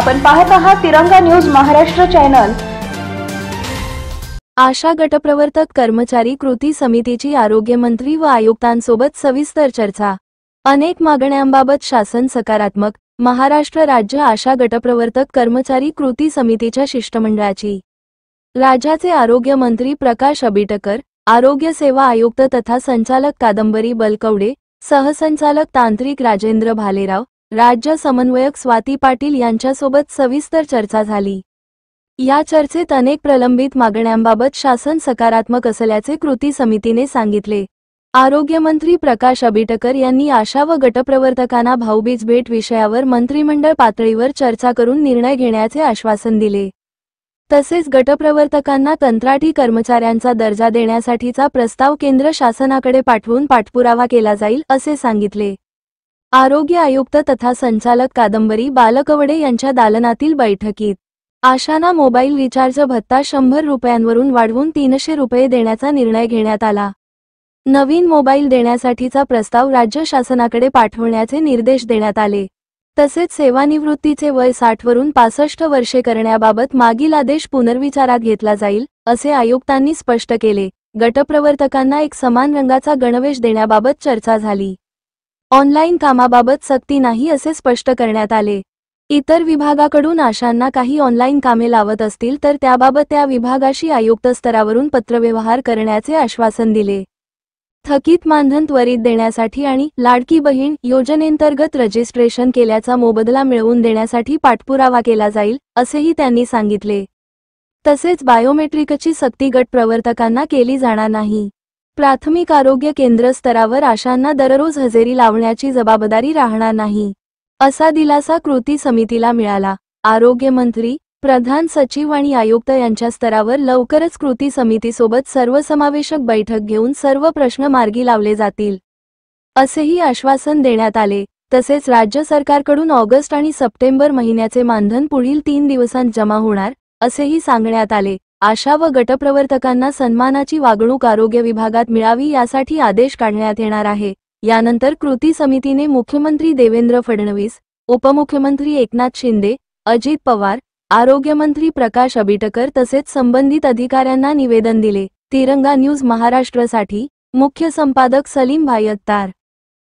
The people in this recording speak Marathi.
आपण पाहत आहात तिरंगा न्यूज महाराष्ट्र चॅनल। आशा गटप्रवर्तक कर्मचारी कृती समितीची आरोग्यमंत्री व आयुक्तांसोबत सविस्तर चर्चा। अनेक मागण्यांबाबत शासन सकारात्मक। महाराष्ट्र राज्य आशा गटप्रवर्तक कर्मचारी कृती समितीच्या शिष्टमंडळाची राज्याचे आरोग्य मंत्री प्रकाश आंबेडकर, आरोग्य सेवा आयुक्त तथा संचालक कादंबरी बलकवडे, सहसंचालक तांत्रिक राजेंद्र भालेराव, राज्य समन्वयक स्वाती पाटील यांच्यासोबत सविस्तर चर्चा झाली। या चर्चेत अनेक प्रलंबित मागण्यांबाबत शासन सकारात्मक असल्याचे कृती समितीने सांगितले। आरोग्यमंत्री प्रकाश आंबेडकर यांनी आशा व गटप्रवर्तकांना भाऊबीज भेट विषयावर मंत्रिमंडळ पातळीवर चर्चा करून निर्णय घेण्याचे आश्वासन दिले। तसेच गटप्रवर्तकांना कंत्राटी कर्मचाऱ्यांचा दर्जा देण्यासाठीचा प्रस्ताव केंद्र शासनाकडे पाठवून पाठपुरावा केला जाईल असे सांगितले। आरोग्य आयुक्त तथा संचालक कादंबरी बालकवडे यांच्या दालनातील बैठकीत आशांना मोबाईल रिचार्ज भत्ता 100 रुपयांवरून वाढवून 300 रुपये देण्याचा निर्णय घेण्यात आला। नवीन मोबाईल देण्यासाठीचा प्रस्ताव राज्य शासनाकडे पाठवण्याचे निर्देश देण्यात आले। तसेच सेवानिवृत्तीचे वय 60 वरून 65 वर्षे करण्याबाबत मागील आदेश पुनर्विचारात घेतला जाईल असे आयुक्तांनी स्पष्ट केले। गटप्रवर्तकांना एक समान रंगाचा गणवेश देण्याबाबत चर्चा झाली। ऑनलाईन कामाबाबत सक्ती नाही असे स्पष्ट करण्यात आले। इतर विभागाकडून आशांना काही ऑनलाईन कामे लावत असतील तर त्याबाबत त्या विभागाशी आयुक्त स्तरावरून पत्रव्यवहार करण्याचे आश्वासन दिले। थकीत मानधन त्वरित देण्यासाठी आणि लाडकी बहीण योजनेंतर्गत रजिस्ट्रेशन केल्याचा मोबदला मिळवून देण्यासाठी पाठपुरावा केला जाईल असेही त्यांनी सांगितले। तसेच बायोमेट्रिकची सक्ती गट प्रवर्तकांना केली जाणार नाही। प्राथमिक आरोग्य केंद्र स्तरावर आशांना दररोज हजेरी लावण्याची जबाबदारी राहणार नाही असा दिलासा कृती समितीला मिळाला। आरोग्यमंत्री, प्रधान सचिव आणि आयुक्त यांच्या स्तरावर लवकरच कृती समितीसोबत सर्वसमावेशक बैठक घेऊन सर्व प्रश्न मार्गी लावले जातील असेही आश्वासन देण्यात आले। तसेच राज्य सरकारकडून ऑगस्ट आणि सप्टेंबर महिन्याचे मानधन पुढील 3 दिवसांत जमा होणार असेही सांगण्यात आले। आशा व गटप्रवर्तकांना सन्मानाची वागणूक आरोग्य विभागात मिळावी यासाठी आदेश काढण्यात येणार आहे। यानंतर कृती समितीने मुख्यमंत्री देवेंद्र फडणवीस, उपमुख्यमंत्री एकनाथ शिंदे, अजित पवार, आरोग्यमंत्री प्रकाश आंबेडकर तसेच संबंधित अधिकाऱ्यांना निवेदन दिले। तिरंगा न्यूज महाराष्ट्रसाठी मुख्य संपादक सलीम भाई अत्तार।